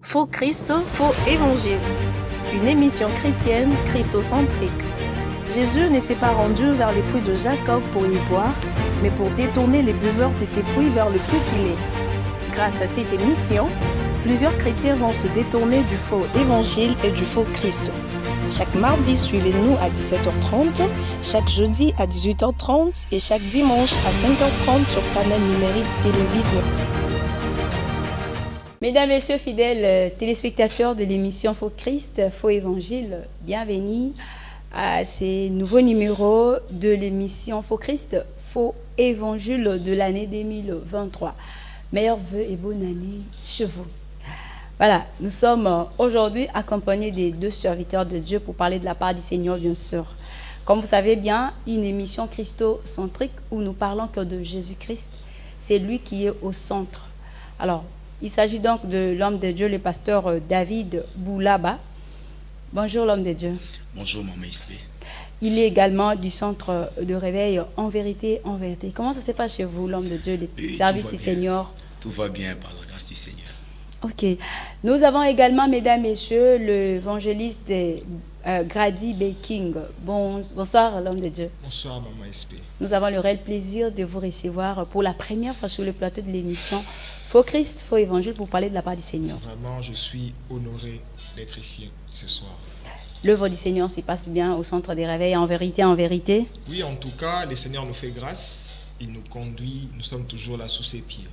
Faux Christ, faux évangile. Une émission chrétienne christocentrique. Jésus ne s'est pas rendu vers les puits de Jacob pour y boire, mais pour détourner les buveurs de ces puits vers le puits qu'il est. Grâce à cette émission, plusieurs chrétiens vont se détourner du faux évangile et du faux Christ. Chaque mardi, suivez-nous à 17h30, chaque jeudi à 18h30 et chaque dimanche à 5h30 sur Canal Numérique Télévision. Mesdames, Messieurs, fidèles téléspectateurs de l'émission Faux Christ, Faux Évangile, bienvenue à ce nouveau numéro de l'émission Faux Christ, Faux Évangile de l'année 2023. Meilleurs vœux et bonne année chez vous. Voilà, nous sommes aujourd'hui accompagnés des deux serviteurs de Dieu pour parler de la part du Seigneur, bien sûr. Comme vous savez bien, une émission christocentrique où nous parlons que de Jésus-Christ. C'est lui qui est au centre. Alors, il s'agit donc de l'homme de Dieu, le pasteur David Boulaba. Bonjour l'homme de Dieu. Bonjour Maman SP. Il est également du centre de réveil En Vérité, En Vérité. Comment ça se passe chez vous, l'homme de Dieu, les services du Seigneur? Tout va bien par la grâce du Seigneur. Ok. Nous avons également, mesdames, messieurs, l'évangéliste Grady Baking. Bonsoir, l'homme de Dieu. Bonsoir, Maman SP. Nous avons le réel plaisir de vous recevoir pour la première fois sur le plateau de l'émission Faux Christ, Faux Évangile pour parler de la part du Seigneur. Vraiment, je suis honoré d'être ici ce soir. L'œuvre du Seigneur se passe bien au centre des réveils, En Vérité, En Vérité. Oui, en tout cas, le Seigneur nous fait grâce. Il nous conduit. Nous sommes toujours là sous ses pieds.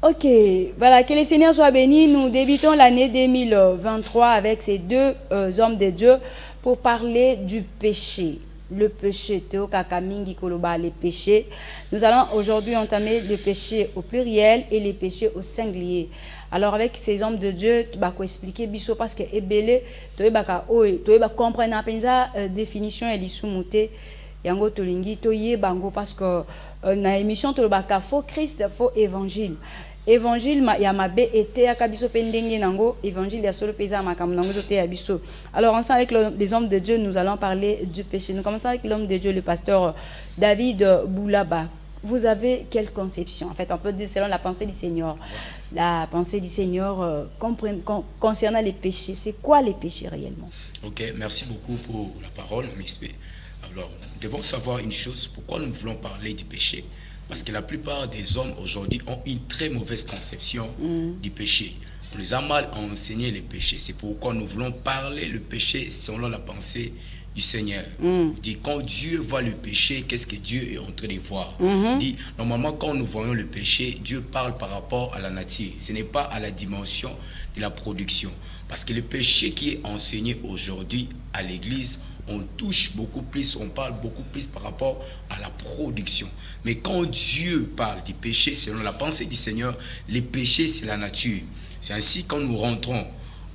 Ok, voilà, que le Seigneur soit béni. Nous débutons l'année 2023 avec ces deux hommes de Dieu pour parler du péché. Le péché, Théo Kakamingi Koloba, les péchés. Nous allons aujourd'hui entamer le péché au pluriel et les péchés au singulier. Alors avec ces hommes de Dieu, tu vas expliquer biso parce que ebele, tu vas comprendre la définition et l'issumouté. Yango tolingi toye bango parce que na émission to baka faux Christ, faux évangile. Évangile ya mabe été ya kabiso pendenge nango, évangile ya solo pesa makam nango zote ya biso. Alors ensemble avec les hommes de Dieu, nous allons parler du péché. Nous commençons avec l'homme de Dieu, le pasteur David Boulaba. Vous avez quelle conception? En fait, on peut dire selon la pensée du Seigneur. La pensée du Seigneur concernant les péchés. C'est quoi les péchés réellement? Ok, merci beaucoup pour la parole, MSP. Alors, nous devons savoir une chose, pourquoi nous voulons parler du péché. Parce que la plupart des hommes aujourd'hui ont une très mauvaise conception du péché. On les a mal enseigné les péchés. C'est pourquoi nous voulons parler le péché selon la pensée du Seigneur. On dit, quand Dieu voit le péché, qu'est-ce que Dieu est en train de voir? On dit, normalement, quand nous voyons le péché, Dieu parle par rapport à la nature. Ce n'est pas à la dimension de la production. Parce que le péché qui est enseigné aujourd'hui à l'église, on touche beaucoup plus, on parle beaucoup plus par rapport à la production. Mais quand Dieu parle du péché, selon la pensée du Seigneur, les péchés, c'est la nature. C'est ainsi quand nous rentrons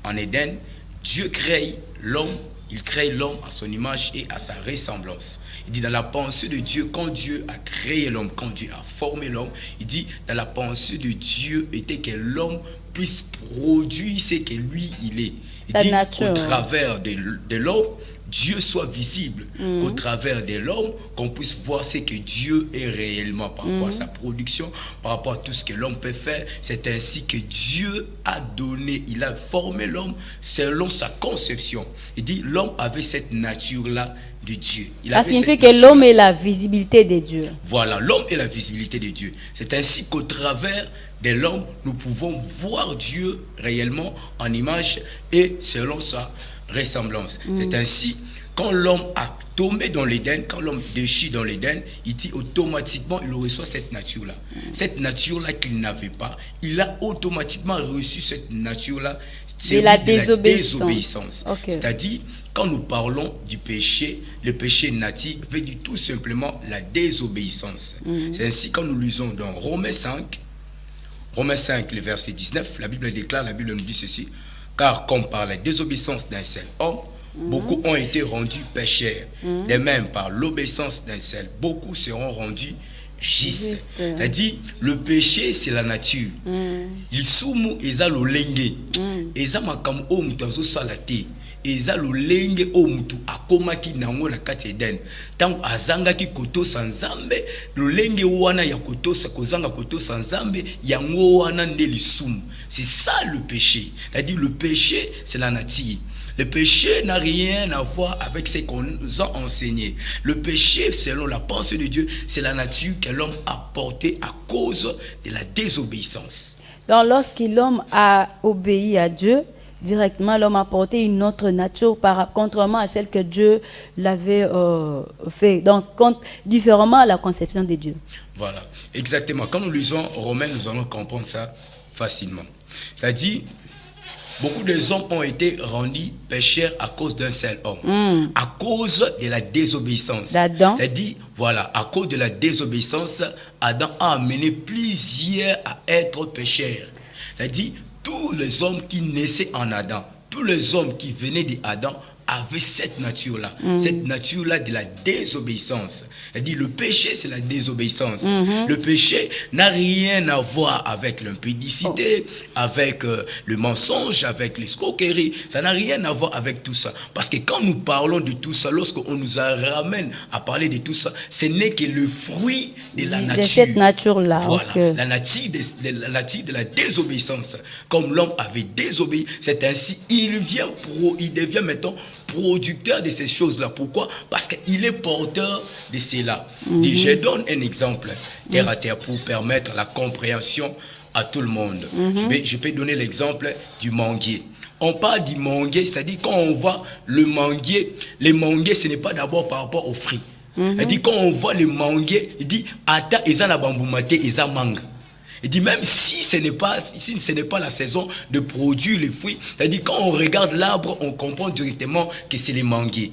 en Éden, Dieu crée l'homme, il crée l'homme à son image et à sa ressemblance. Il dit dans la pensée de Dieu, quand Dieu a créé l'homme, quand Dieu a formé l'homme, il dit dans la pensée de Dieu était que l'homme puisse produire ce que lui il est. Il dit qu'au travers de l'homme, Dieu soit visible, qu'au travers de l'homme, qu'on puisse voir ce que Dieu est réellement par rapport à sa production, par rapport à tout ce que l'homme peut faire. C'est ainsi que Dieu a donné, il a formé l'homme selon sa conception. Il dit l'homme avait cette nature-là de Dieu. Ça signifie que l'homme est la visibilité de Dieu. Voilà, l'homme est la visibilité de Dieu. C'est ainsi qu'au travers de l'homme, nous pouvons voir Dieu réellement en image et selon sa ressemblance. C'est ainsi, quand l'homme a tombé dans l'Éden, quand l'homme déchire dans l'Éden, il dit automatiquement, il reçoit cette nature-là. Cette nature-là qu'il n'avait pas, il a automatiquement reçu cette nature-là. C'est la désobéissance. Okay. C'est-à-dire, quand nous parlons du péché, le péché natif veut dire tout simplement la désobéissance. C'est ainsi, quand nous lisons dans Romains 5, le verset 19, la Bible déclare, la Bible nous dit ceci, car comme par la désobéissance d'un seul homme, beaucoup ont été rendus pécheurs. De même, par l'obéissance d'un seul, beaucoup seront rendus justes. C'est-à-dire, le péché, c'est la nature. Il soumu eza lolenge. Eza makam o mutazo salate. eza lolenge o mutu akomaki nango na kati eden tango azangaki kotosa nzambe lolenge wana ya kotosa kozanga kotosa nzambe yango wana nde lisumu. C'est ça le péché. C'est-à-dire le péché c'est la nature. Le péché n'a rien à voir avec ce qu'on nous a enseigné. Le péché, selon la pensée de Dieu, c'est la nature que l'homme a portée à cause de la désobéissance. Donc, lorsque l'homme a obéi à Dieu, directement, l'homme a porté une autre nature, contrairement à celle que Dieu l'avait fait, donc différemment à la conception de Dieu. Voilà, exactement. Quand nous lisons Romains, nous allons comprendre ça facilement. C'est-à-dire, beaucoup des hommes ont été rendus pécheurs à cause d'un seul homme, à cause de la désobéissance. C'est-à-dire, voilà, à cause de la désobéissance, Adam a amené plusieurs à être pécheurs. C'est-à-dire, tous les hommes qui naissaient en Adam, tous les hommes qui venaient d'Adam avaient cette nature-là, cette nature-là de la désobéissance. C'est-à-dire, le péché, c'est la désobéissance. Le péché n'a rien à voir avec l'impudicité, avec le mensonge, avec l'escroquerie. Ça n'a rien à voir avec tout ça. Parce que quand nous parlons de tout ça, lorsqu'on nous ramène à parler de tout ça, ce n'est que le fruit de la nature. De cette nature-là. Voilà, okay. La nature de la désobéissance. Comme l'homme avait désobéi, c'est ainsi, il devient maintenant producteur de ces choses-là. Pourquoi? Parce qu'il est porteur de cela. Je donne un exemple terre à terre pour permettre la compréhension à tout le monde. Je peux donner l'exemple du manguier. On parle du manguier, c'est-à-dire quand on voit le manguier, ce n'est pas d'abord par rapport aux fruits. Il dit quand on voit le manguier, il dit ata eza na bambumate eza manga. Il dit même si ce n'est pas la saison de produire les fruits, c'est-à-dire quand on regarde l'arbre, on comprend directement que c'est les manguiers.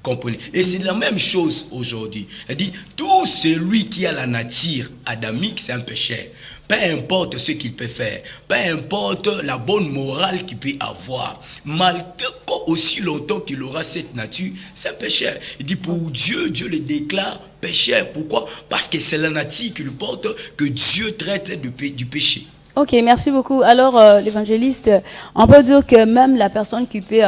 Comprenez? Et c'est la même chose aujourd'hui. Il dit tout celui qui a la nature adamique, c'est un pécheur. Peu importe ce qu'il peut faire, peu importe la bonne morale qu'il peut avoir, malgré aussi longtemps qu'il aura cette nature, c'est un pécheur. Il dit pour Dieu, Dieu le déclare pécheur. Pourquoi? Parce que c'est la nature qui le porte que Dieu traite du péché. Ok, merci beaucoup. Alors, l'évangéliste, on peut dire que même la personne qui peut...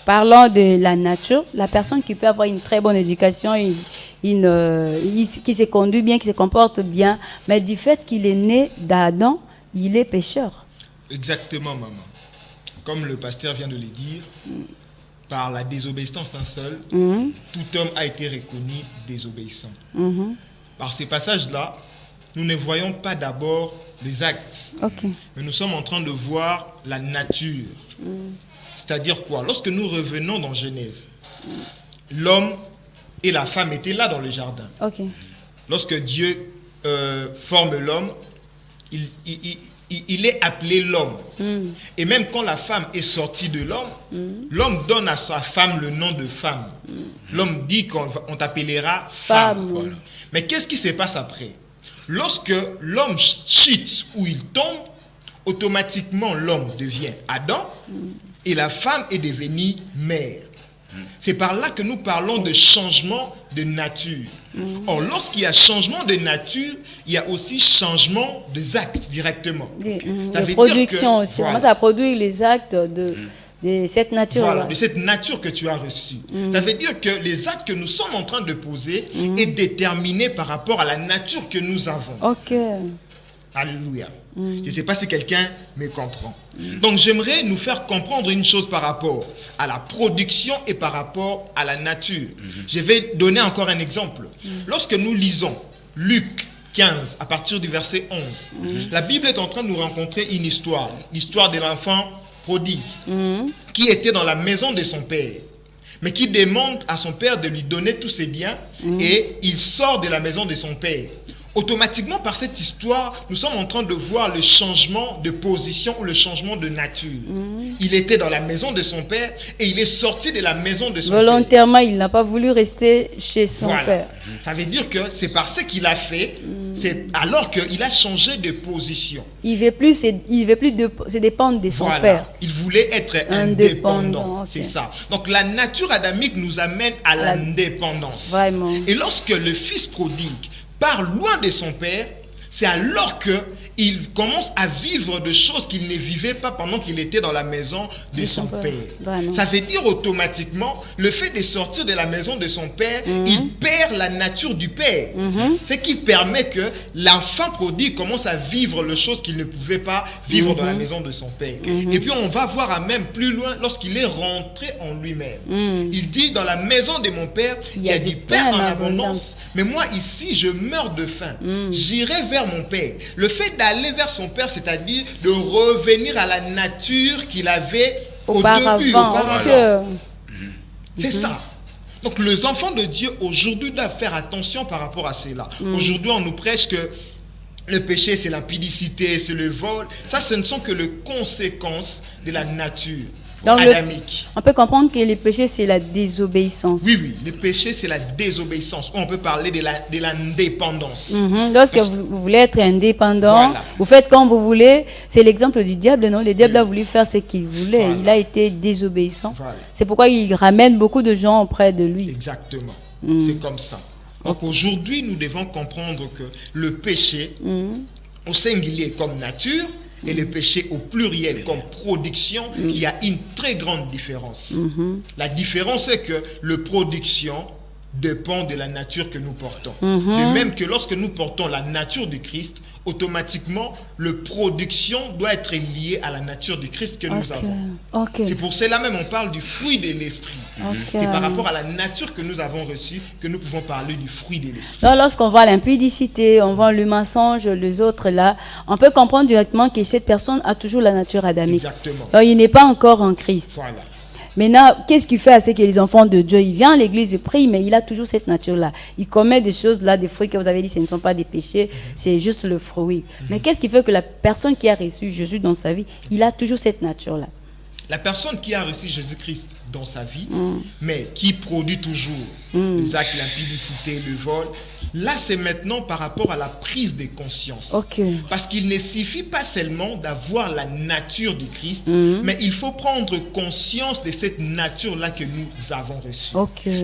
Parlant de la nature, la personne qui peut avoir une très bonne éducation, qui se conduit bien, qui se comporte bien, mais du fait qu'il est né d'Adam, il est pécheur. Exactement, maman. Comme le pasteur vient de le dire, par la désobéissance d'un seul, tout homme a été reconnu désobéissant. Par ces passages-là, nous ne voyons pas d'abord les actes, mais nous sommes en train de voir la nature. C'est-à-dire quoi? Lorsque nous revenons dans Genèse, l'homme et la femme étaient là dans le jardin. Lorsque Dieu forme l'homme, il est appelé l'homme. Et même quand la femme est sortie de l'homme, l'homme donne à sa femme le nom de femme. L'homme dit qu'on t'appellera femme. Voilà. Mais qu'est-ce qui se passe après? Lorsque l'homme chute ou il tombe, automatiquement l'homme devient Adam. Et la femme est devenue mère. C'est par là que nous parlons de changement de nature. Or, lorsqu'il y a changement de nature, il y a aussi changement des actes directement. Ça veut production dire que, aussi. Voilà. Ça produit les actes de cette nature. Voilà, de cette nature que tu as reçue. Ça veut dire que les actes que nous sommes en train de poser est déterminé par rapport à la nature que nous avons. Alléluia. Je ne sais pas si quelqu'un me comprend. Donc j'aimerais nous faire comprendre une chose par rapport à la production et par rapport à la nature. Je vais donner encore un exemple. Lorsque nous lisons Luc 15 à partir du verset 11, la Bible est en train de nous rencontrer une histoire, l'histoire de l'enfant prodigue qui était dans la maison de son père, mais qui demande à son père de lui donner tous ses biens et il sort de la maison de son père. Automatiquement, par cette histoire, nous sommes en train de voir le changement de position ou le changement de nature. Il était dans la maison de son père et il est sorti de la maison de son père. Volontairement, il n'a pas voulu rester chez son père. Ça veut dire que c'est par ce qu'il a fait, c'est alors qu'il a changé de position. Il ne veut plus se dépendre de son père. Il voulait être indépendant. C'est ça. Donc la nature adamique nous amène à l'indépendance. Vraiment. Et lorsque le fils prodigue part loin de son père, c'est alors qu'il il commence à vivre de choses qu'il ne vivait pas pendant qu'il était dans la maison de son père. Vraiment. Ça veut dire automatiquement, le fait de sortir de la maison de son père, il perd la nature du père. Ce qui permet que l'enfant prodigue commence à vivre les choses qu'il ne pouvait pas vivre dans la maison de son père. Et puis on va voir même plus loin lorsqu'il est rentré en lui-même. Il dit, dans la maison de mon père, il y a du pain en abondance. Mais moi ici, je meurs de faim. J'irai vers mon père. Le fait d'aller vers son père, c'est-à-dire de revenir à la nature qu'il avait au début, auparavant. C'est ça. Donc les enfants de Dieu aujourd'hui doivent faire attention par rapport à cela. Aujourd'hui, on nous prêche que le péché, c'est l'impudicité, c'est le vol. Ça, ce ne sont que les conséquences de la nature adamique. On peut comprendre que le péché, c'est la désobéissance. Oui, le péché, c'est la désobéissance. On peut parler de l'indépendance. Lorsque vous voulez être indépendant, vous faites comme vous voulez. C'est l'exemple du diable, non? Le diable a voulu faire ce qu'il voulait. Il a été désobéissant. C'est pourquoi il ramène beaucoup de gens auprès de lui. Exactement. C'est comme ça. Donc aujourd'hui, nous devons comprendre que le péché, au singulier comme nature, et le péché au pluriel comme production, il y a une très grande différence. La différence est que le production dépend de la nature que nous portons. De même que lorsque nous portons la nature du Christ, automatiquement, le production doit être lié à la nature du Christ que nous avons. C'est pour cela même on parle du fruit de l'esprit. C'est par rapport à la nature que nous avons reçue que nous pouvons parler du fruit de l'esprit. Lorsqu'on voit l'impudicité, on voit le mensonge, les autres là, on peut comprendre directement que cette personne a toujours la nature adamique. Exactement. Donc, il n'est pas encore en Christ. Voilà. Maintenant, qu'est-ce qu'il fait à ce que les enfants de Dieu, il vient à l'église, il prie, mais il a toujours cette nature-là. Il commet des choses là, des fruits que vous avez dit, ce ne sont pas des péchés, c'est juste le fruit. Mais qu'est-ce qui fait que la personne qui a reçu Jésus dans sa vie, il a toujours cette nature-là? La personne qui a reçu Jésus-Christ dans sa vie, mais qui produit toujours les actes, l'impudicité, le vol, là c'est maintenant par rapport à la prise de conscience. Parce qu'il ne suffit pas seulement d'avoir la nature du Christ, mais il faut prendre conscience de cette nature-là que nous avons reçue.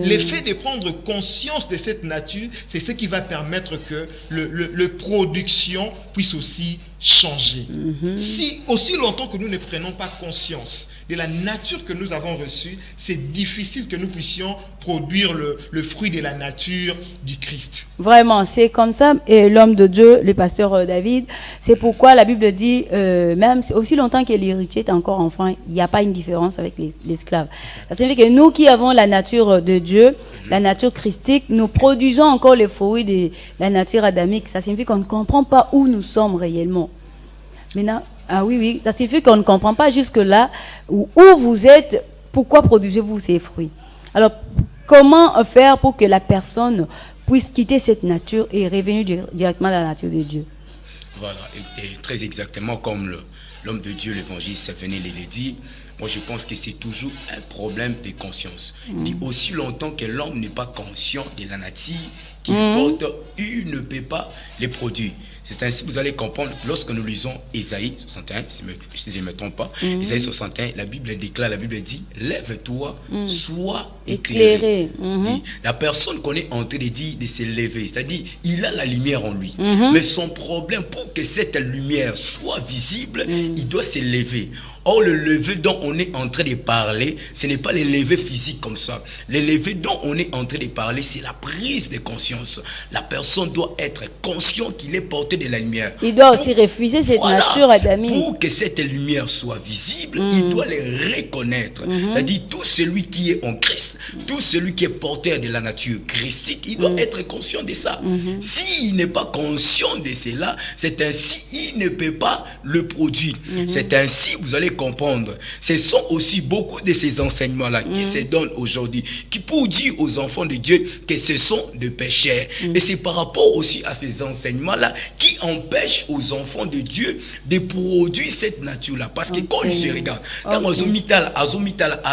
L'effet de prendre conscience de cette nature, c'est ce qui va permettre que le production puisse aussi changer. Si aussi longtemps que nous ne prenons pas conscience de la nature que nous avons reçue, c'est difficile que nous puissions produire le fruit de la nature du Christ. Vraiment, c'est comme ça. Et l'homme de Dieu, le pasteur David, c'est pourquoi la Bible dit, même aussi longtemps que l'héritier est encore enfant, il n'y a pas une différence avec l'esclave. Ça signifie que nous qui avons la nature de Dieu, la nature christique, nous produisons encore les fruits de la nature adamique. Ça signifie qu'on ne comprend pas où nous sommes réellement. Maintenant, oui, ça signifie qu'on ne comprend pas jusque-là où vous êtes, pourquoi produisez-vous ces fruits? Alors, comment faire pour que la personne puisse quitter cette nature et revenir directement à la nature de Dieu? Voilà, et très exactement comme l'homme de Dieu, l'évangile, venait le dire. Moi, je pense que c'est toujours un problème de conscience. Dit aussi longtemps que l'homme n'est pas conscient de la nature qu'il porte, il ne peut pas les produire. C'est ainsi que vous allez comprendre, lorsque nous lisons Ésaïe 61, si je ne me trompe pas, Ésaïe 61, la Bible déclare, la Bible dit, lève-toi, sois éclairé. La personne qu'on est en train de dire de se lever, c'est-à-dire, il a la lumière en lui. Mais son problème, pour que cette lumière soit visible, il doit se lever. Or, le lever dont on est en train de parler, ce n'est pas le lever physique comme ça. Le lever dont on est en train de parler, c'est la prise de conscience. La personne doit être consciente qu'il est porté de la lumière. Il doit aussi refuser cette nature adamique. Pour que cette lumière soit visible, il doit les reconnaître. C'est-à-dire, tout celui qui est en Christ, tout celui qui est porteur de la nature christique, il doit être conscient de ça. S'il n'est pas conscient de cela, c'est ainsi, il ne peut pas le produire. C'est ainsi, vous allez comprendre. Ce sont aussi beaucoup de ces enseignements-là qui se donnent aujourd'hui, qui pour dire aux enfants de Dieu que ce sont des pécheurs. Et c'est par rapport aussi à ces enseignements-là qui empêchent aux enfants de Dieu de produire cette nature-là. Parce que quand ils se regardent, quand azomitala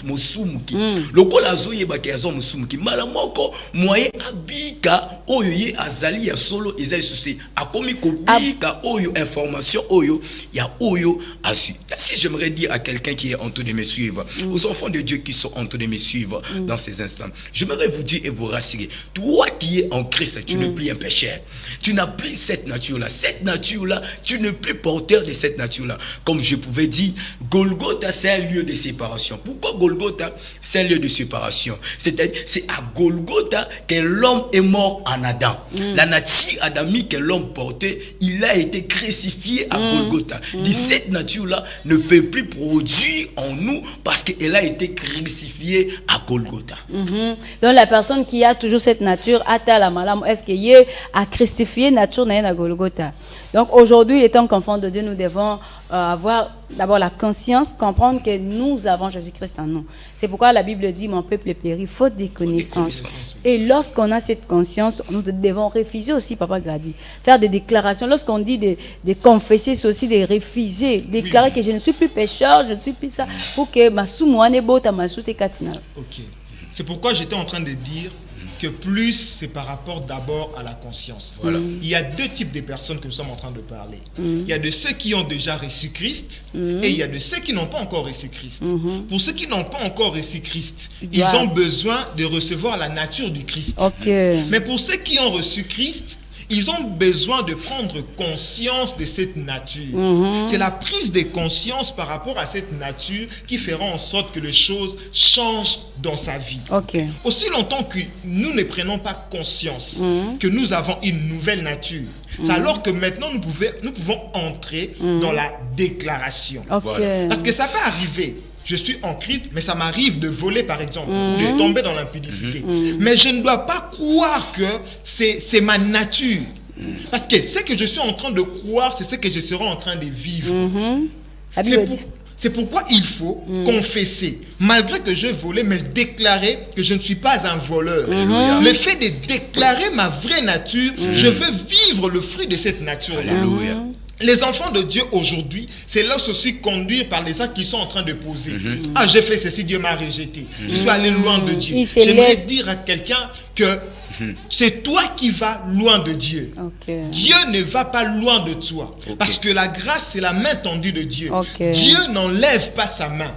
mosumuki, lokola azoyebaki azo mosumuki, malamoko moye abika oyo ye azali ya solo ezali société akomi kobika oyo information oyo ya oyo asu. Si j'aimerais dire à quelqu'un quelqu'un qui est en train de me suivre, aux enfants de Dieu qui sont en train de me suivre dans ces instants, j'aimerais vous dire et vous rassurer, toi qui es en Christ, tu n'es plus un pécheur. Tu n'as plus cette nature-là. Cette nature-là, tu n'es plus porteur de cette nature-là. Comme je pouvais dire, Golgotha, c'est un lieu de séparation. Pourquoi Golgotha? C'est un lieu de séparation. C'est-à-dire, c'est à Golgotha que l'homme est mort en Adam. La nature adamique que l'homme portait, il a été crucifié à Golgotha. Cette nature-là ne peut plus produire en nous parce qu'elle a été crucifiée à Golgotha. Donc la personne qui a toujours cette nature, la malam, est-ce qu'il y a crucifié nature à Golgotha? Donc aujourd'hui, étant qu'enfants de Dieu, nous devons avoir d'abord la conscience, comprendre que nous avons Jésus-Christ en nous. C'est pourquoi la Bible dit, mon peuple périt faute des connaissances. Et lorsqu'on a cette conscience, nous devons refuser aussi, Papa Grady, faire des déclarations. Lorsqu'on dit de confesser, c'est aussi de refuser, déclarer que je ne suis plus pécheur, je ne suis plus ça, pour que ma soumouane bota ma soute katina. Ok. C'est pourquoi j'étais en train de dire que plus c'est par rapport d'abord à la conscience. Voilà. Il y a deux types de personnes que nous sommes en train de parler. Il y a de ceux qui ont déjà reçu Christ et il y a de ceux qui n'ont pas encore reçu Christ. Pour ceux qui n'ont pas encore reçu Christ, ils ont besoin de recevoir la nature du Christ. Mais pour ceux qui ont reçu Christ, ils ont besoin de prendre conscience de cette nature. C'est la prise de conscience par rapport à cette nature qui fera en sorte que les choses changent dans sa vie. Aussi longtemps que nous ne prenons pas conscience que nous avons une nouvelle nature, c'est alors que maintenant nous pouvons entrer dans la déclaration. Voilà. Parce que ça peut arriver. Je suis en Christ, mais ça m'arrive de voler, par exemple, ou de tomber dans l'impudicité. Mais je ne dois pas croire que c'est ma nature. Parce que ce que je suis en train de croire, c'est ce que je serai en train de vivre. C'est pourquoi il faut confesser. Malgré que je volais, mais déclarer que je ne suis pas un voleur. Le fait de déclarer ma vraie nature, je veux vivre le fruit de cette nature-là. Les enfants de Dieu aujourd'hui, c'est là aussi conduire par les actes qu'ils sont en train de poser. Ah, j'ai fait ceci, Dieu m'a rejeté. Je suis allé loin de Dieu. J'aimerais dire à quelqu'un que c'est toi qui vas loin de Dieu. Dieu ne va pas loin de toi. Parce que la grâce, c'est la main tendue de Dieu. Dieu n'enlève pas sa main.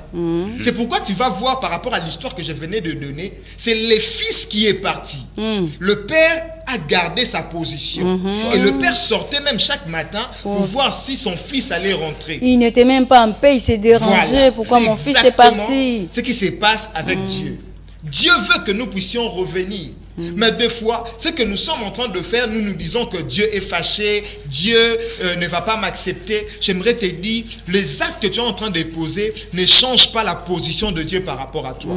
C'est pourquoi tu vas voir par rapport à l'histoire que je venais de donner, c'est le fils qui est parti. Le père a gardé sa position. Et le père sortait même chaque matin pour voir si son fils allait rentrer. Il n'était même pas en paix, il s'est dérangé. Pourquoi mon fils est parti? Ce qui se passe avec Dieu. Dieu veut que nous puissions revenir. Mais des fois, ce que nous sommes en train de faire, nous nous disons que Dieu est fâché, Dieu ne va pas m'accepter. J'aimerais te dire, les actes que tu es en train de poser ne changent pas la position de Dieu par rapport à toi.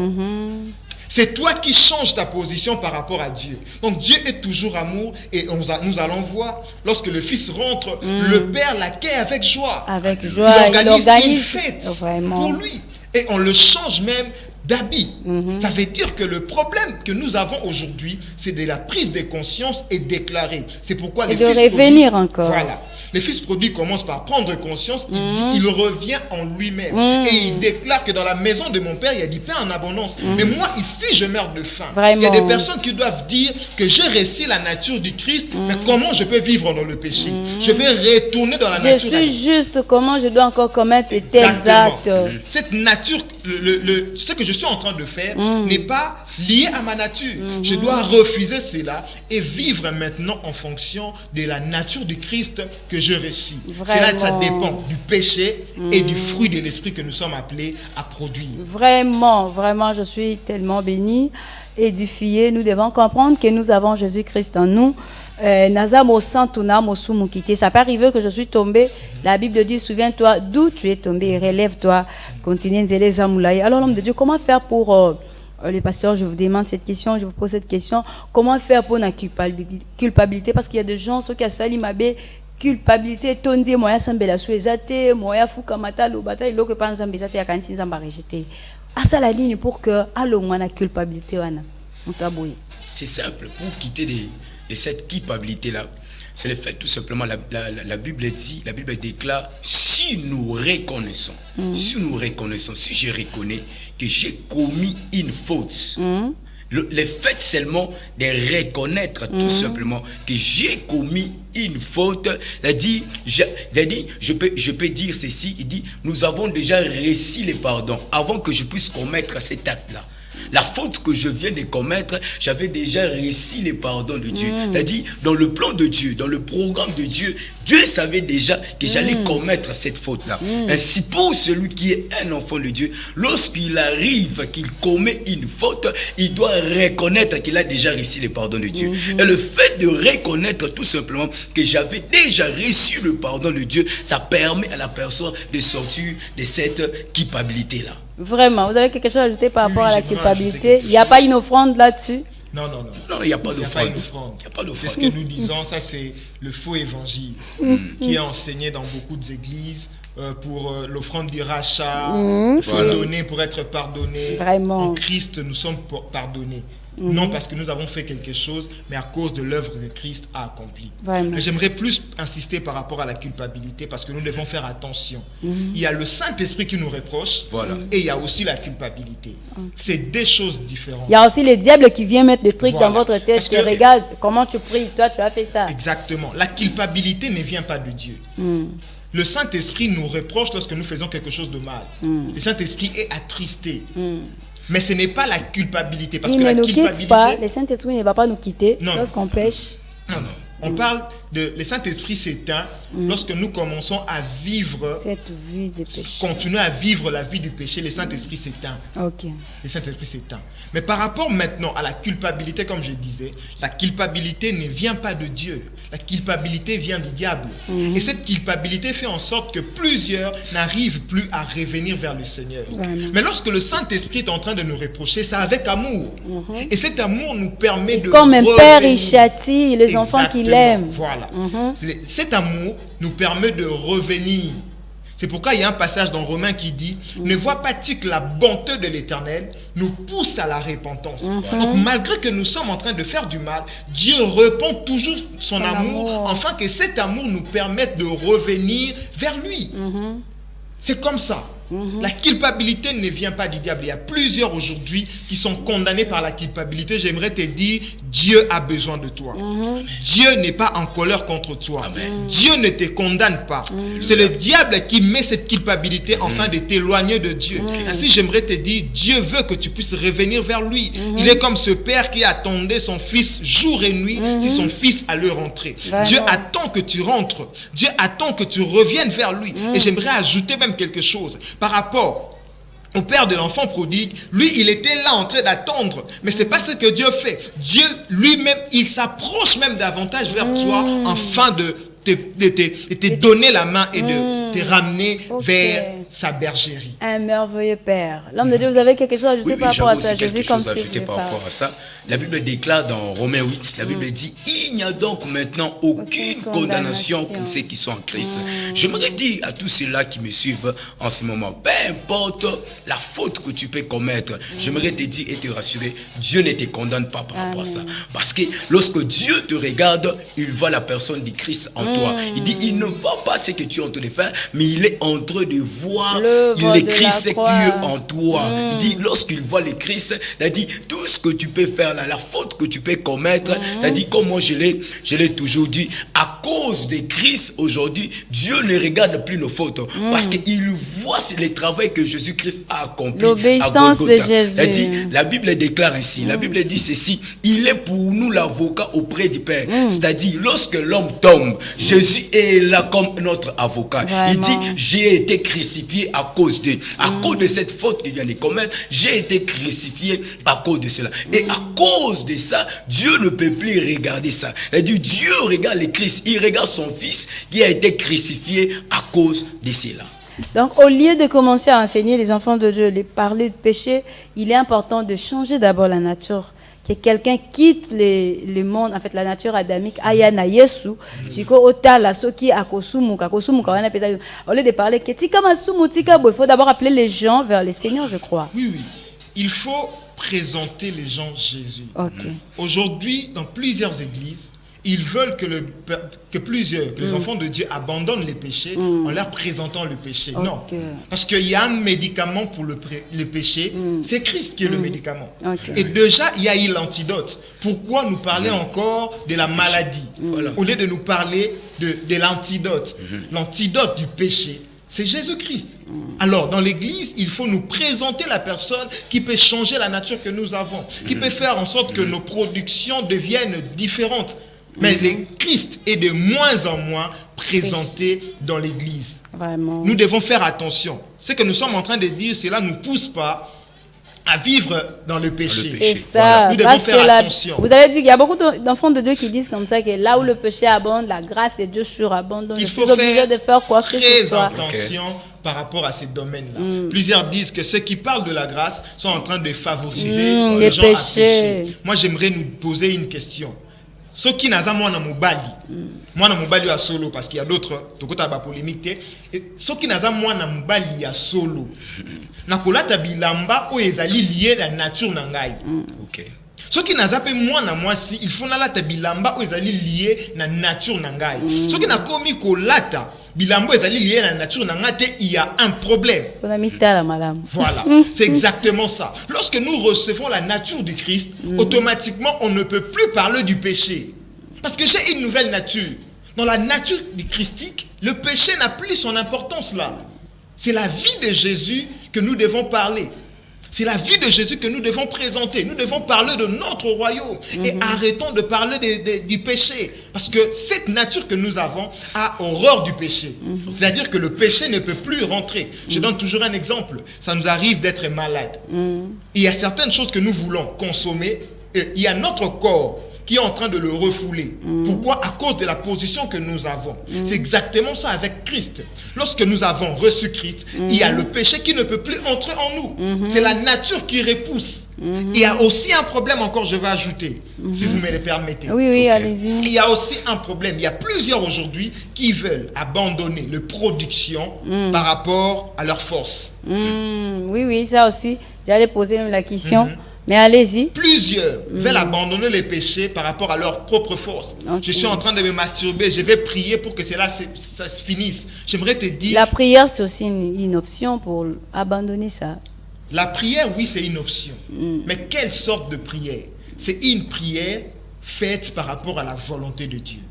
C'est toi qui changes ta position par rapport à Dieu. Donc Dieu est toujours amour et nous allons voir, lorsque le fils rentre, le père l'accueille avec joie. Avec joie, il organise une fête pour lui. Et on le change même d'habit. Ça veut dire que le problème que nous avons aujourd'hui, c'est de la prise de conscience et déclarer. C'est pourquoi les fils revenir encore. Voilà. Le fils prodigue commence par prendre conscience, il revient en lui-même. Et il déclare que dans la maison de mon père, il y a du pain en abondance. Mais moi, ici, je meurs de faim. Il y a des personnes qui doivent dire que j'ai reçu la nature du Christ, mais comment je peux vivre dans le péché? Je vais retourner dans la nature. Je suis juste, comment je dois encore commettre tel acte? Cette nature, ce que je suis en train de faire n'est pas lié à ma nature. Je dois refuser cela et vivre maintenant en fonction de la nature du Christ que je reçus. C'est là que ça dépend du péché et du fruit de l'esprit que nous sommes appelés à produire. Vraiment, vraiment, je suis tellement bénie, édifiée. Nous devons comprendre que nous avons Jésus-Christ en nous. Ça peut arriver que je suis tombé. La Bible dit, souviens-toi d'où tu es tombé, relève-toi. Continue. Alors l'homme de Dieu, comment faire pour... le pasteur, je vous demande cette question, je vous pose cette question. Comment faire pour la culpabilité? Parce qu'il y a des gens, ceux qui ont sali mabé, culpabilité, tondi, moya sambela souezate, moya fukamata, lobata, il que pas zambezate, ya kanti zamba rejeté. À ça la ligne pour que, allô, moi, la culpabilité, wana, on tabouye. C'est simple, pour quitter de cette culpabilité-là, c'est le fait tout simplement, la Bible dit, la Bible déclare, si nous reconnaissons, si je reconnais que j'ai commis une faute, le fait seulement de reconnaître tout simplement que j'ai commis une faute, il a dit, je peux dire ceci, il dit, nous avons déjà reçu le pardon avant que je puisse commettre cet acte-là. La faute que je viens de commettre, j'avais déjà reçu le pardon de Dieu. C'est-à-dire, dans le plan de Dieu, dans le programme de Dieu, Dieu savait déjà que j'allais commettre cette faute-là. Ainsi, pour celui qui est un enfant de Dieu, lorsqu'il arrive, qu'il commet une faute, il doit reconnaître qu'il a déjà reçu le pardon de Dieu. Et le fait de reconnaître tout simplement que j'avais déjà reçu le pardon de Dieu, ça permet à la personne de sortir de cette culpabilité-là. Vraiment, vous avez quelque chose à ajouter par rapport à la culpabilité? Il n'y a pas une offrande là-dessus? Non, non, non. Non, il n'y a pas d'offrande. C'est ce que nous disons, ça c'est le faux évangile qui est enseigné dans beaucoup d'églises pour l'offrande du rachat. Il faut donner pour être pardonné. Vraiment. En Christ, nous sommes pardonnés. Non parce que nous avons fait quelque chose, mais à cause de l'œuvre que Christ a accomplie. J'aimerais plus insister par rapport à la culpabilité parce que nous devons faire attention. Il y a le Saint-Esprit qui nous reproche et il y a aussi la culpabilité. C'est deux choses différentes. Il y a aussi le diable qui vient mettre des trucs dans votre tête. Parce que regarde comment tu pries, toi tu as fait ça. Exactement. La culpabilité ne vient pas de Dieu. Le Saint-Esprit nous reproche lorsque nous faisons quelque chose de mal. Le Saint-Esprit est attristé. Mais ce n'est pas la culpabilité. Parce il que ne la nous culpabilité, quitte pas, le Saint-Esprit ne va pas nous quitter lorsqu'on pêche. Non, non. On parle de... Le Saint-Esprit s'éteint lorsque nous commençons à vivre... Cette vie de péché. Continuer à vivre la vie du péché, le Saint-Esprit s'éteint. Ok. Le Saint-Esprit s'éteint. Mais par rapport maintenant à la culpabilité, comme je disais, la culpabilité ne vient pas de Dieu. La culpabilité vient du diable. Et cette culpabilité fait en sorte que plusieurs n'arrivent plus à revenir vers le Seigneur. Mais lorsque le Saint-Esprit est en train de nous reprocher, c'est avec amour. Et cet amour nous permet de comme un revenir. père, il châtie les enfants qu'il aime. Voilà. Cet amour nous permet de revenir. C'est pourquoi il y a un passage dans Romains qui dit ne vois-pas-tu que la bonté de l'Éternel nous pousse à la repentance. Donc malgré que nous sommes en train de faire du mal, Dieu répand toujours son amour afin que cet amour nous permette de revenir vers lui. C'est comme ça. La culpabilité ne vient pas du diable. Il y a plusieurs aujourd'hui qui sont condamnés par la culpabilité. J'aimerais te dire, Dieu a besoin de toi. Dieu n'est pas en colère contre toi. Dieu ne te condamne pas. C'est le diable qui met cette culpabilité afin de t'éloigner de Dieu. Ainsi, j'aimerais te dire, Dieu veut que tu puisses revenir vers lui. Il est comme ce père qui attendait son fils jour et nuit si son fils allait rentrer. Dieu attend que tu rentres. Dieu attend que tu reviennes vers lui. Et j'aimerais ajouter même quelque chose. Par rapport au père de l'enfant prodigue, lui, il était là en train d'attendre. Mais ce n'est pas ce que Dieu fait. Dieu lui-même, il s'approche même davantage vers toi afin de te donner la main et de te ramener vers sa bergerie. Un merveilleux père. L'homme de Dieu, vous avez quelque chose à ajouter par rapport à ça? Quelque chose à ajouter par rapport à ça. La Bible déclare dans Romains 8, la Bible dit il n'y a donc maintenant aucune condamnation pour ceux qui sont en Christ. J'aimerais dire à tous ceux-là qui me suivent en ce moment, peu importe la faute que tu peux commettre, j'aimerais te dire et te rassurer, Dieu ne te condamne pas par rapport à ça. Parce que lorsque Dieu te regarde, il voit la personne du Christ en toi. Il dit, il ne voit pas ce que tu es en train de faire, mais il est en train de voir le Christ qui est en toi. Il dit, lorsqu'il voit le Christ, il dit, tout ce que tu peux faire là, la faute que tu peux commettre, il dit, comme moi je l'ai toujours dit, à cause de Christ aujourd'hui, Dieu ne regarde plus nos fautes, parce qu'il voit le travail que Jésus-Christ a accompli. L'obéissance de Jésus. Il dit, la Bible déclare ainsi, la Bible dit ceci, il est pour nous l'avocat auprès du Père. C'est-à-dire, lorsque l'homme tombe, Jésus est là comme notre avocat. Vraiment. Il dit, j'ai été crucifié à cause de cette faute qu'il vient de commettre, j'ai été crucifié à cause de cela. Et à cause de ça, Dieu ne peut plus regarder ça. Il dit, Dieu regarde le Christ, il regarde son fils qui a été crucifié à cause de cela. Donc, au lieu de commencer à enseigner les enfants de Dieu, les parler de péché, il est important de changer d'abord la nature. Que quelqu'un quitte le monde, en fait, la nature adamique, ayana yesu, siko otala soki akosumu kawana pesa. Au lieu de parler que tika masumu tika bo, il faut d'abord appeler les gens vers le Seigneur, je crois. Oui, oui. Il faut présenter les gens Jésus. Aujourd'hui, dans plusieurs églises, ils veulent que les enfants de Dieu abandonnent les péchés en leur présentant le péché. Non. Parce qu'il y a un médicament pour le péché, c'est Christ qui est le médicament. Et déjà, il y a eu l'antidote. Pourquoi nous parler encore de la maladie au lieu de nous parler de l'antidote? L'antidote du péché, c'est Jésus-Christ. Alors, dans l'Église, il faut nous présenter la personne qui peut changer la nature que nous avons, qui peut faire en sorte que nos productions deviennent différentes. Mais le Christ est de moins en moins présenté dans l'Église. Vraiment. Nous devons faire attention. Ce que nous sommes en train de dire, cela ne nous pousse pas à vivre dans le péché. C'est ça. Nous devons faire attention. Vous avez dit qu'il y a beaucoup d'enfants de Dieu qui disent comme ça que là où le péché abonde, la grâce de Dieu surabonde. Il faut faire quoi que ce soit. Attention par rapport à ces domaines-là. Plusieurs disent que ceux qui parlent de la grâce sont en train de favoriser les gens à pécher. Moi, j'aimerais nous poser une question. Ceux qui n'ont pas mobali à solo, parce qu'il y a d'autres, polémique. Ceux qui n'ont pas mobali à solo, nakolata bilamba o ezali lié la nature nangai. Ceux qui n'ont pas moi si il faut nalata bilamba o ezali lié la nature nangai. Ceux qui n'ont pas commis kolata bilambo ezali lié la nature nangate, il y a un problème. Voilà, c'est exactement ça. Lorsque nous recevons la nature du Christ, automatiquement on ne peut plus parler du péché. Parce que j'ai une nouvelle nature. Dans la nature du christique, le péché n'a plus son importance là. C'est la vie de Jésus que nous devons parler. C'est la vie de Jésus que nous devons présenter. Nous devons parler de notre royaume. Et arrêtons de parler du péché. Parce que cette nature que nous avons a horreur du péché. C'est-à-dire que le péché ne peut plus rentrer. Je donne toujours un exemple. Ça nous arrive d'être malade. Il y a certaines choses que nous voulons consommer. Et il y a notre corps qui est en train de le refouler. Pourquoi? À cause de la position que nous avons. C'est exactement ça avec Christ. Lorsque nous avons reçu Christ, il y a le péché qui ne peut plus entrer en nous. C'est la nature qui repousse. Il y a aussi un problème encore, je vais ajouter, si vous me le permettez. Oui, allez-y. Il y a aussi un problème. Il y a plusieurs aujourd'hui qui veulent abandonner la production par rapport à leur force. Oui, ça aussi. J'allais poser même la question. Mais allez-y. Plusieurs veulent abandonner les péchés par rapport à leur propre force. Je suis en train de me masturber, je vais prier pour que ça se finisse. J'aimerais te dire... La prière, c'est aussi une option pour abandonner ça. La prière, oui, c'est une option. Mais quelle sorte de prière? C'est une prière faite par rapport à la volonté de Dieu.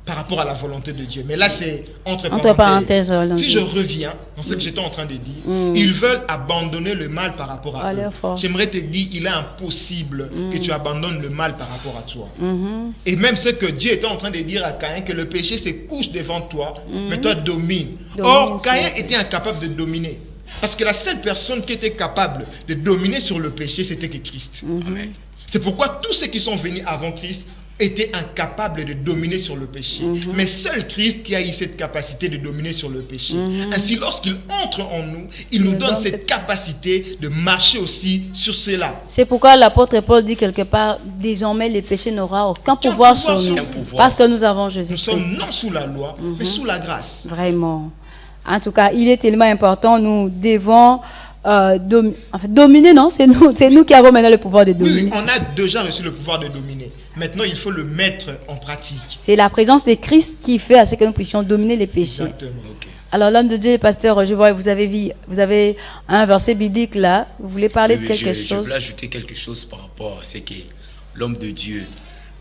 Par rapport à la volonté de Dieu. Mais là, c'est entre parenthèses. Si je reviens dans ce que j'étais en train de dire, ils veulent abandonner le mal par rapport à eux. J'aimerais te dire, il est impossible que tu abandonnes le mal par rapport à toi. Et même ce que Dieu était en train de dire à Caïn, que le péché se couche devant toi, mais toi domine. Or, Caïn était incapable de dominer. Parce que la seule personne qui était capable de dominer sur le péché, c'était que Christ. C'est pourquoi tous ceux qui sont venus avant Christ étaient incapables de dominer sur le péché. Mais seul Christ qui a eu cette capacité de dominer sur le péché. Ainsi, lorsqu'il entre en nous, il nous donne cette capacité de marcher aussi sur cela. C'est pourquoi l'apôtre Paul dit quelque part, désormais les péchés n'auront aucun pouvoir sur nous. Parce que nous avons Jésus-Christ. Nous sommes non sous la loi, mais sous la grâce. Vraiment. En tout cas, il est tellement important, nous devons dominer, non? C'est nous qui avons maintenant le pouvoir de dominer. Oui, on a déjà reçu le pouvoir de dominer. Maintenant, il faut le mettre en pratique. C'est la présence de Christ qui fait à ce que nous puissions dominer les péchés. Exactement. Alors, l'homme de Dieu, pasteur, je vois, vous avez un verset biblique là. Vous voulez parler de quelque chose? Je voulais ajouter quelque chose par rapport à ce que l'homme de Dieu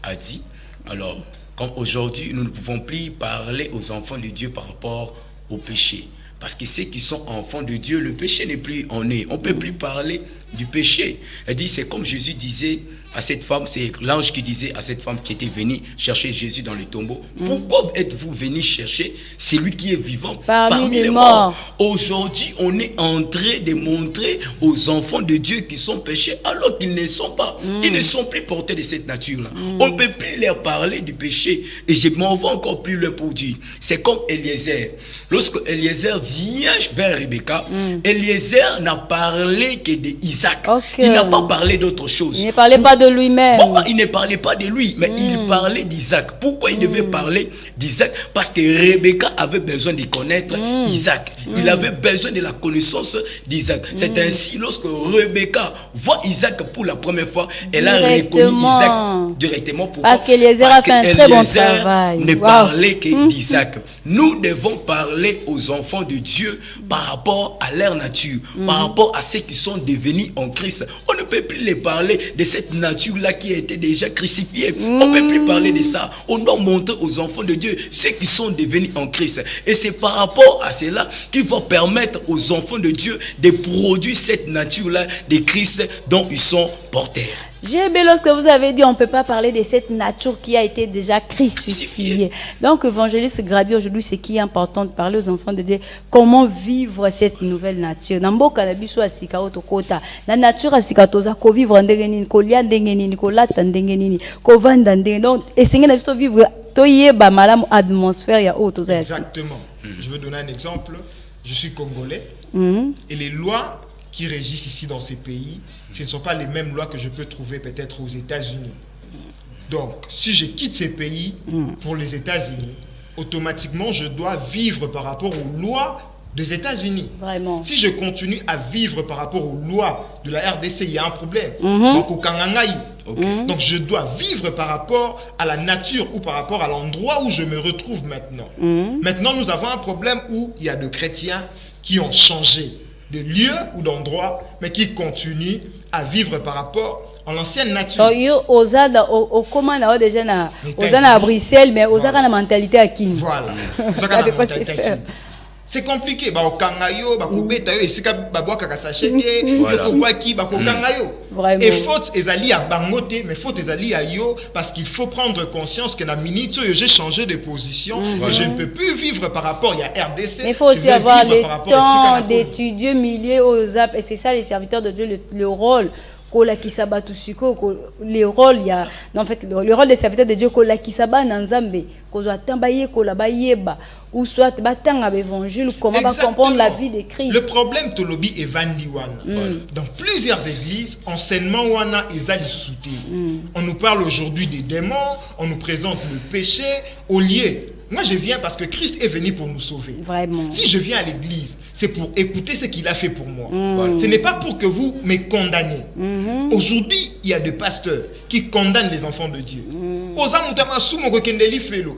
a dit. Alors, comme aujourd'hui, nous ne pouvons plus parler aux enfants de Dieu par rapport au péché. Parce que ceux qui sont enfants de Dieu, le péché n'est plus en eux. On ne peut plus parler du péché. Elle dit, c'est comme Jésus disait à cette femme, c'est l'ange qui disait à cette femme qui était venue chercher Jésus dans le tombeau, pourquoi êtes-vous venu chercher celui qui est vivant parmi les morts? Aujourd'hui, on est en train de montrer aux enfants de Dieu qui sont péchés alors qu'ils ne sont pas. Ils ne sont plus portés de cette nature-là. On ne peut plus leur parler du péché. Et je m'en vais encore plus loin pour dire, c'est comme Eliezer. Lorsque Eliezer vient vers Rebecca, Eliezer n'a parlé que d'Isaac. Il n'a pas parlé d'autre chose. Il ne parlait pas de lui-même. Vraiment, il ne parlait pas de lui, mais il parlait d'Isaac. Pourquoi il devait parler d'Isaac? Parce que Rebecca avait besoin de connaître Isaac. Il avait besoin de la connaissance d'Isaac. C'est ainsi, lorsque Rebecca voit Isaac pour la première fois, elle a reconnu Isaac directement. Pourquoi? Parce qu'Eliezer a fait un très bon travail. Ne parlait que d'Isaac. Nous devons parler aux enfants de Dieu par rapport à leur nature, par rapport à ceux qui sont devenus en Christ. On ne peut plus les parler de cette nature-là qui a été déjà crucifiée. On ne peut plus parler de ça. On doit montrer aux enfants de Dieu ceux qui sont devenus en Christ. Et c'est par rapport à cela qui va permettre aux enfants de Dieu de produire cette nature-là de Christ dont ils sont porteurs. J'ai aimé lorsque vous avez dit on ne peut pas parler de cette nature qui a été déjà crucifiée. Donc, évangéliste Grady, aujourd'hui, c'est qui est important de parler aux enfants de Dieu. Comment vivre cette nouvelle nature. Dans mboka na biso asika otokota. Na nature asika toza ko vivre ndenge nini, ko lia ndenge nini, ko lata ndenge nini, ko vanda ndenge. Donc, essayer na biso vivre toyeba malamu atmosphère ya otoza yasi. Exactement. Je veux donner un exemple. Je suis congolais et les lois qui régissent ici dans ces pays, ce ne sont pas les mêmes lois que je peux trouver peut-être aux États-Unis. Donc, si je quitte ces pays pour les États-Unis, automatiquement, je dois vivre par rapport aux lois des États-Unis. Vraiment. Si je continue à vivre par rapport aux lois de la RDC, il y a un problème. Donc, au Kangangaï. Donc, je dois vivre par rapport à la nature ou par rapport à l'endroit où je me retrouve maintenant. Maintenant, nous avons un problème où il y a des chrétiens qui ont changé de lieu ou d'endroit, mais qui continuent à vivre par rapport à l'ancienne nature. À Bruxelles, mais aux la mentalité à qui? Voilà. La mentalité à qui? C'est compliqué. Bah, au Kangayo, bah, Kobeta, et c'est bah, Kaka Sacheke, Yokowaki, bah, Kangayo. Et faute, ezali à Bangote, mais faute, ezali à Yo, parce qu'il faut prendre conscience que la minute, j'ai changé de position, et je ne peux plus vivre par rapport, il y a RDC. Il faut aussi avoir le temps d'étudier milieu aux ZAP, et c'est ça les serviteurs de Dieu, le rôle. Le rôle, il y a, en fait, le rôle des serviteurs de Dieu, ou soit l'évangile, comment va comprendre la vie de Christ. Le problème, Tolobi et Van Liwana. Dans plusieurs églises, enseignement Wana et Zali Souté. On nous parle aujourd'hui des démons, on nous présente le péché, au lieu. Moi, je viens parce que Christ est venu pour nous sauver. Vraiment. Si je viens à l'église, c'est pour écouter ce qu'il a fait pour moi. Ce n'est pas pour que vous me condamnez. Aujourd'hui, il y a des pasteurs qui condamnent les enfants de Dieu.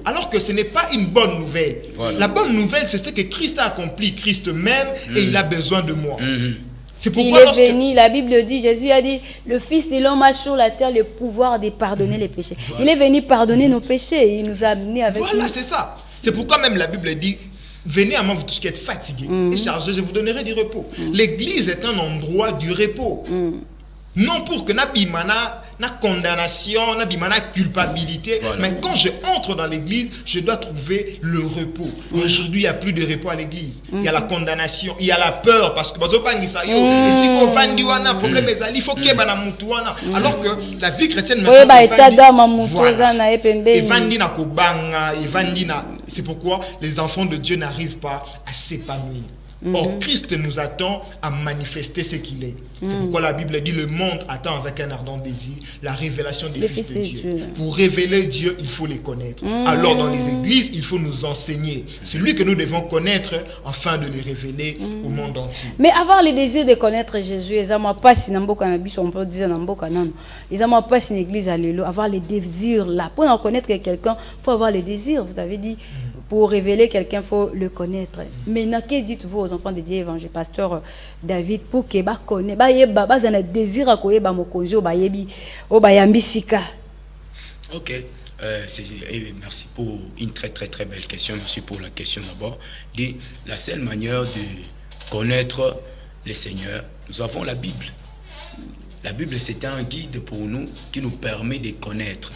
Alors que ce n'est pas une bonne nouvelle. Voilà. La bonne nouvelle, c'est ce que Christ a accompli. Christ même, et il a besoin de moi. C'est pourquoi il est venu, la Bible dit, Jésus a dit, le Fils de l'homme a sur la terre le pouvoir de pardonner les péchés. Voilà. Il est venu pardonner nos péchés, il nous a amenés avec lui. Voilà, c'est ça. C'est pourquoi même la Bible dit, venez à moi, vous tous qui êtes fatigués et chargés, je vous donnerai du repos. L'église est un endroit du repos. Non pour que n'abimana na condamnation, n'abimana culpabilité, voilà. Mais quand je entre dans l'église, je dois trouver le repos. Aujourd'hui, il n'y a plus de repos à l'église. Il y a la condamnation, il y a la peur parce que il faut qu'il y ait alors que la vie chrétienne c'est pourquoi les enfants de Dieu n'arrivent pas à s'épanouir. Or, Christ nous attend à manifester ce qu'il est. C'est pourquoi la Bible dit le monde attend avec un ardent désir la révélation des fils de Dieu. Pour révéler Dieu, il faut les connaître. Alors, dans les églises, il faut nous enseigner. Celui que nous devons connaître afin de les révéler au monde entier. Mais avoir le désir de connaître Jésus, on peut dire pas une église, avoir les désirs là. Pour en connaître quelqu'un, il faut avoir les désirs. Vous avez dit. Pour révéler quelqu'un, il faut le connaître. Maintenant, que dites-vous aux enfants de Dieu, évangile pasteur David, pour que ba connaisse, ba yeba, ba zana désir à koyeba mokonzi, ba yebi, o ba yambisika. Ok, merci pour une très belle question. Merci pour la question d'abord. La seule manière de connaître le Seigneur, nous avons la Bible. La Bible, c'est un guide pour nous qui nous permet de connaître.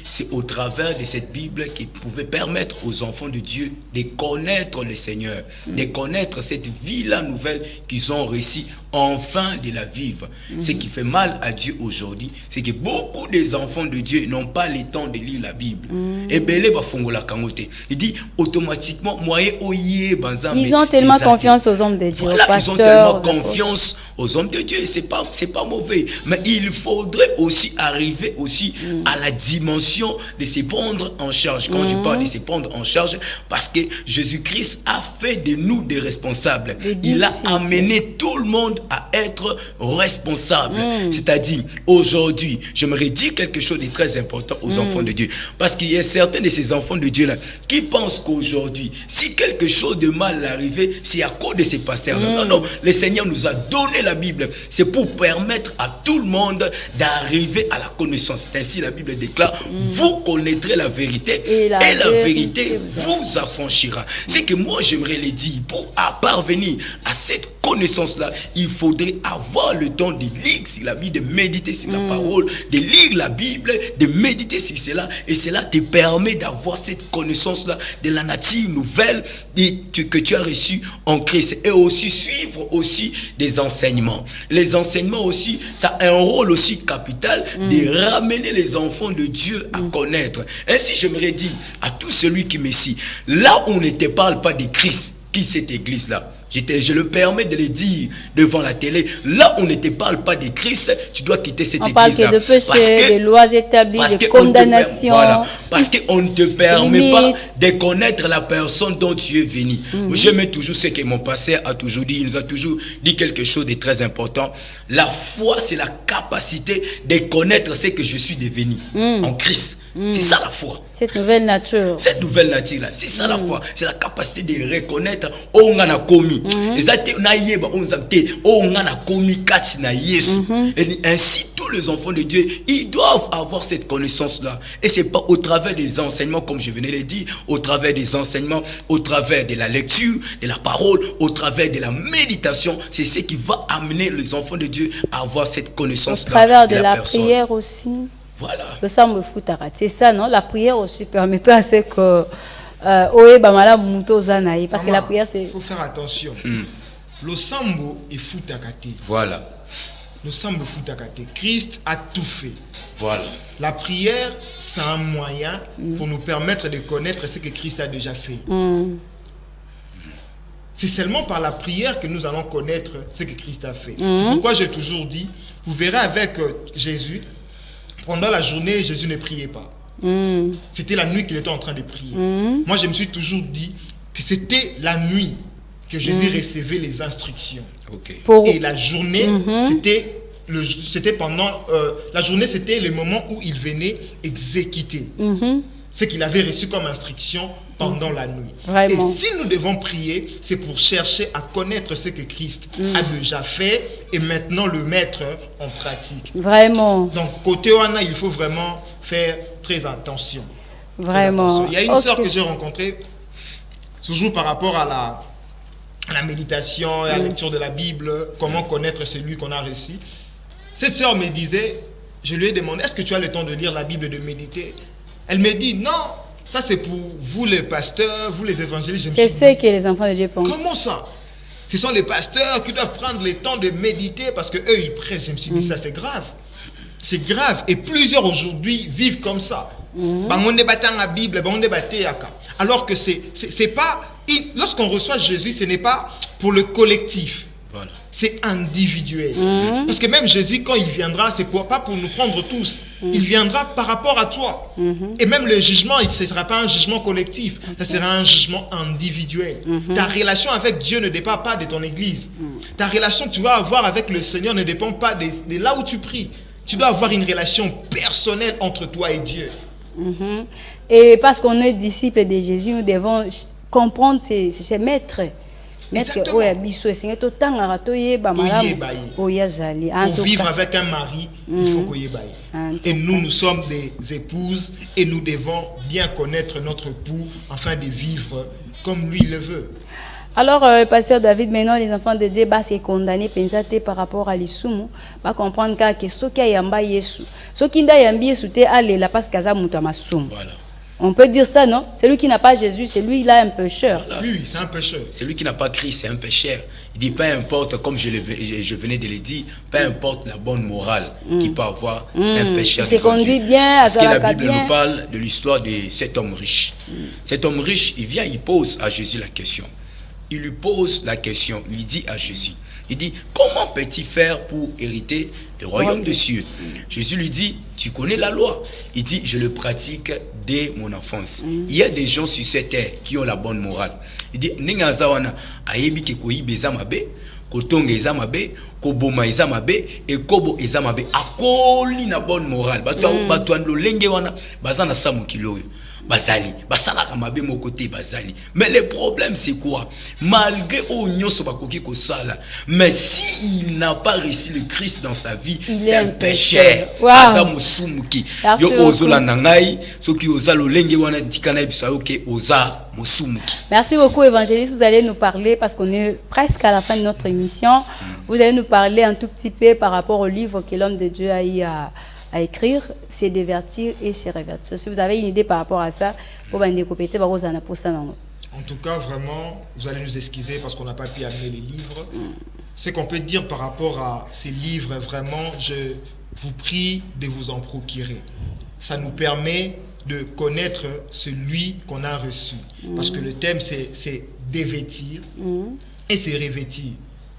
C'est au travers de cette Bible qui pouvait permettre aux enfants de Dieu de connaître le Seigneur, de connaître cette vie-là nouvelle qu'ils ont réussi enfin de la vivre. Ce qui fait mal à Dieu aujourd'hui, c'est que beaucoup des enfants de Dieu n'ont pas le temps de lire la Bible. Il dit automatiquement, ils ont tellement confiance aux hommes de Dieu. Voilà, ils ont tellement confiance aux hommes de Dieu. C'est pas mauvais. Mais il faudrait aussi arriver aussi à la dimension de se prendre en charge. Quand je parle de se prendre en charge, parce que Jésus-Christ a fait de nous des responsables. Il a amené tout le monde à être responsable. C'est-à-dire, aujourd'hui, j'aimerais dire quelque chose de très important aux enfants de Dieu. Parce qu'il y a certains de ces enfants de Dieu-là qui pensent qu'aujourd'hui, si quelque chose de mal est arrivé, c'est à cause de ces pasteurs-là. Non, non, le Seigneur nous a donné la Bible. C'est pour permettre à tout le monde d'arriver à la connaissance. C'est ainsi la Bible déclare, vous connaîtrez la vérité et la vérité vous affranchira. C'est que moi, j'aimerais le dire, pour parvenir à cette connaissance-là, il faudrait avoir le temps de lire sur la Bible, de méditer sur la parole, de lire la Bible, de méditer sur cela. Et cela te permet d'avoir cette connaissance-là de la nature nouvelle que tu as reçue en Christ. Et aussi suivre aussi des enseignements. Les enseignements aussi, ça a un rôle aussi capital de ramener les enfants de Dieu à connaître. Ainsi, j'aimerais dire à tout celui qui me suit, là où on ne te parle pas de Christ, qui cette église-là, je le permets de le dire devant la télé, là où on ne te parle pas de Christ, tu dois quitter cette église-là. On parle de péché, de lois établies, de condamnation. Voilà, parce qu'on ne te permet pas de connaître la personne dont tu es venu. J'aime toujours ce que mon pasteur a toujours dit. Il nous a toujours dit quelque chose de très important. La foi, c'est la capacité de connaître ce que je suis devenu en Christ. C'est ça la foi. Cette nouvelle nature. Cette nouvelle nature-là, c'est ça la foi. C'est la capacité de reconnaître on a commis. Et ainsi, tous les enfants de Dieu, ils doivent avoir cette connaissance-là. Et c'est pas au travers des enseignements, comme je venais de le dire, au travers des enseignements, au travers de la lecture, de la parole, au travers de la méditation. C'est ce qui va amener les enfants de Dieu à avoir cette connaissance-là. Au travers de la prière aussi. Voilà. C'est ça, non? La prière aussi permettra à ce que parce que la prière c'est... Il faut faire attention. Le sambo est futakate. Voilà. Le sambo futakate. Christ a tout fait. Voilà. La prière, c'est un moyen pour nous permettre de connaître ce que Christ a déjà fait. C'est seulement par la prière que nous allons connaître ce que Christ a fait. C'est pourquoi j'ai toujours dit, vous verrez avec Jésus, pendant la journée, Jésus ne priait pas. C'était la nuit qu'il était en train de prier. Moi, je me suis toujours dit que c'était la nuit que Jésus recevait les instructions. Et la journée, c'était pendant... la journée, c'était le moment où il venait exécuter ce qu'il avait reçu comme instruction pendant la nuit. Vraiment. Et si nous devons prier, c'est pour chercher à connaître ce que Christ a déjà fait et maintenant le mettre en pratique. Vraiment. Donc, côté Oana, il faut vraiment faire très attention. Vraiment. Très attention. Il y a une sœur que j'ai rencontrée, toujours par rapport à la méditation et à la lecture de la Bible, comment connaître celui qu'on a reçu. Cette sœur me disait, je lui ai demandé, est-ce que tu as le temps de lire la Bible et de méditer? Elle me dit, non, ça c'est pour vous les pasteurs, vous les évangélistes. C'est ce que les enfants de Dieu pensent. Comment ça? Ce sont les pasteurs qui doivent prendre le temps de méditer parce qu'eux ils prêchent. Je me suis dit, ça c'est grave. C'est grave. Et plusieurs aujourd'hui vivent comme ça. Alors que c'est pas... Lorsqu'on reçoit Jésus, ce n'est pas pour le collectif. Voilà. C'est individuel. Parce que même Jésus, quand il viendra, c'est pas pour nous prendre tous. Il viendra par rapport à toi. Et même le jugement, ce ne sera pas un jugement collectif. Ça sera un jugement individuel. Ta relation avec Dieu ne dépend pas de ton église. Ta relation que tu vas avoir avec le Seigneur ne dépend pas de là où tu pries. Tu dois avoir une relation personnelle entre toi et Dieu. Et parce qu'on est disciples de Jésus, nous devons comprendre ces maîtres. Pour vivre avec un mari, il faut qu'on y baille. Et nous sommes des épouses et nous devons bien connaître notre époux afin de vivre comme lui le veut. Alors, pasteur David, maintenant les enfants de Dieu sont condamnés par rapport à l'issoumu, va comprendre que ce qui est yamba Yesu, ce qui est yamba Yesu te aller la parce kaza muta masum. Voilà. On peut dire ça, non? Celui qui n'a pas Jésus, c'est lui, il a un pécheur. Voilà. Oui, c'est un pécheur. Celui qui n'a pas Christ, c'est un pécheur. Il dit, peu importe, comme je venais de le dire, peu importe la bonne morale qu'il peut avoir, c'est un pécheur. Il se conduit bien, parce que la Bible nous parle de l'histoire de cet homme riche. Cet homme riche, il vient, il pose à Jésus la question. il lui pose la question, il dit à Jésus, il dit, comment peut-il faire pour hériter le royaume des cieux? Jésus lui dit, tu connais la loi. Il dit, je le pratique dès mon enfance. Il y a des gens sur cette terre qui ont la bonne morale. Il dit, Nenga zawana, ayebi ke koyibe zamabe, kotonga ezamabe, koboma ezamabe, et kobo ezamabe, akoli na bonne morale. Batu an lo lenge wana, bazana samu kiloyo. Bazali, basalaka mabe mon côté bazali. Mais le problème c'est quoi? Malgré onyoso bakoki ko sala, mais si il n'a pas reçu le Christ dans sa vie, c'est un pécheur. Aza musumuki. Yo ozola nangai, soki ozalo lenge wana tikana bisa oke oza musumuki. Merci beaucoup évangéliste, vous allez nous parler parce qu'on est presque à la fin de notre émission. Vous allez nous parler un tout petit peu par rapport au livre que l'homme de Dieu a eu à écrire, c'est divertir et se révertir. Si vous avez une idée par rapport à ça, pour en tout cas, vraiment, vous allez nous excuser parce qu'on n'a pas pu amener les livres. Ce qu'on peut dire par rapport à ces livres, vraiment, je vous prie de vous en procurer. Ça nous permet de connaître celui qu'on a reçu. Parce que le thème, c'est dévêtir et se revêtir.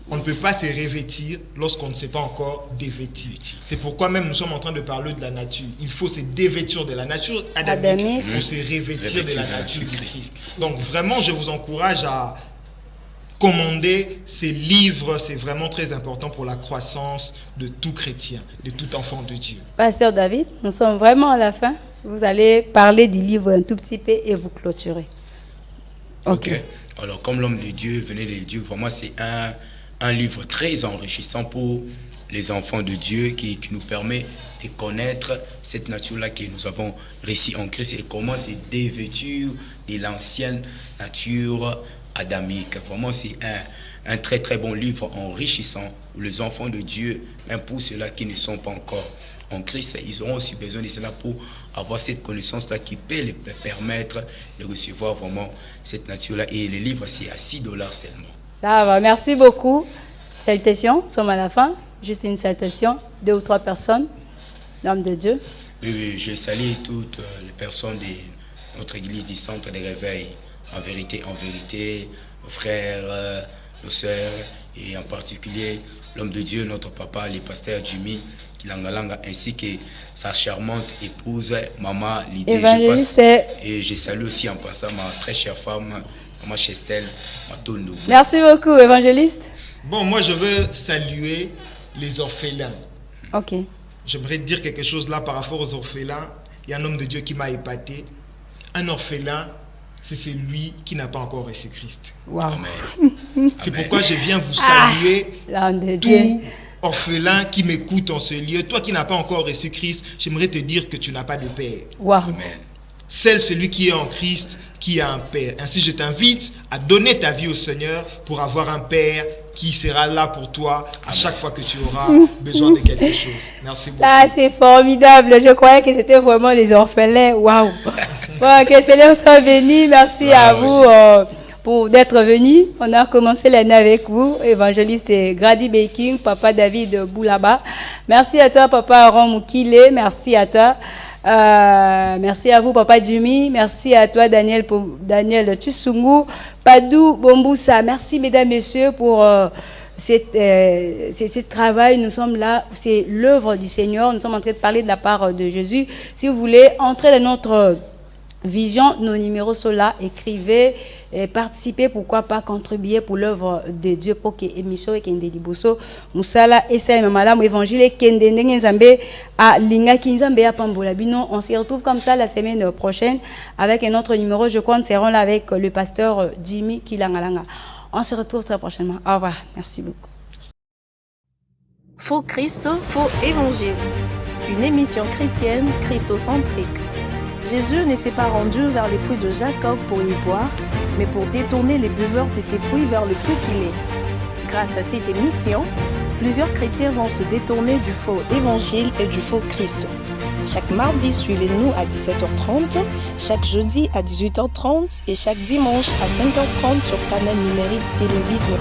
On ne peut pas se revêtir lorsqu'on ne sait pas encore dévêtir. C'est pourquoi même nous sommes en train de parler de la nature. Il faut se dévêtir de la nature adamique pour se revêtir de la nature du Christ. Donc vraiment, je vous encourage à commander ces livres. C'est vraiment très important pour la croissance de tout chrétien, de tout enfant de Dieu. Pasteur David, nous sommes vraiment à la fin. Vous allez parler du livre un tout petit peu et vous clôturer. Ok. Alors, comme l'homme de Dieu, venez de Dieu, vraiment c'est un livre très enrichissant pour les enfants de Dieu qui nous permet de connaître cette nature-là que nous avons réussi en Christ et comment se dévêtir de l'ancienne nature adamique. Vraiment, c'est un très très bon livre enrichissant où les enfants de Dieu, même pour ceux-là qui ne sont pas encore en Christ, ils auront aussi besoin de cela pour avoir cette connaissance-là qui peut les permettre de recevoir vraiment cette nature-là. Et le livre, c'est à $6 seulement. Ça va, merci beaucoup. Salutations, nous sommes à la fin. Juste une salutation, 2 ou 3 personnes, l'homme de Dieu. Oui, je salue toutes les personnes de notre église du centre de réveil. En vérité, nos frères, nos sœurs, et en particulier l'homme de Dieu, notre papa, le pasteur Jimmy Kilangalanga, ainsi que sa charmante épouse, Maman Lydie. Et je salue aussi en passant ma très chère femme, Maman Chestel Matondo. Merci beaucoup, évangéliste. Bon, moi je veux saluer les orphelins. Ok. J'aimerais dire quelque chose là par rapport aux orphelins. Il y a un homme de Dieu qui m'a épaté. Un orphelin, c'est celui qui n'a pas encore reçu Christ. Wow. Amen. C'est pourquoi je viens vous saluer, tout orphelin qui m'écoute en ce lieu. Toi qui n'as pas encore reçu Christ, j'aimerais te dire que tu n'as pas de père. Wow. Amen. Seul celui qui est en Christ qui a un père. Ainsi, je t'invite à donner ta vie au Seigneur pour avoir un père qui sera là pour toi à chaque fois que tu auras besoin de quelque chose. Merci beaucoup. Ça, c'est formidable. Je croyais que c'était vraiment les orphelins. Waouh. Bon, que le Seigneur soit béni. Merci à vous pour d'être venu. On a commencé l'année avec vous, évangéliste Grady Baking, papa David Boulaba. Merci à toi, papa Aaron Moukile. Merci à toi. Merci à vous, papa Jimmy. Merci à toi, Daniel Chisungu, Padou Bomboussa. Merci, mesdames, messieurs, pour ce travail. Nous sommes là, c'est l'œuvre du Seigneur. Nous sommes en train de parler de la part de Jésus. Si vous voulez entrer dans notre vision, nos numéros sont là, écrivez, participez, pourquoi pas contribuer pour l'œuvre de Dieu pour que l'émission et Kende Liboso, Moussala et Saïmamala, évangile et Kende Nzambe à Linga Kinzambe à Pambola. On se retrouve comme ça la semaine prochaine avec un autre numéro. Je crois que nous serons là avec le pasteur Jimmy Kilangalanga. On se retrouve très prochainement. Au revoir. Merci beaucoup. Faux Christ, faux évangile. Une émission chrétienne christocentrique. Jésus ne s'est pas rendu vers les puits de Jacob pour y boire, mais pour détourner les buveurs de ces puits vers le puits qu'il est. Grâce à cette émission, plusieurs chrétiens vont se détourner du faux évangile et du faux Christ. Chaque mardi, suivez-nous à 17h30, chaque jeudi à 18h30 et chaque dimanche à 5h30 sur Canal Numérique Télévision.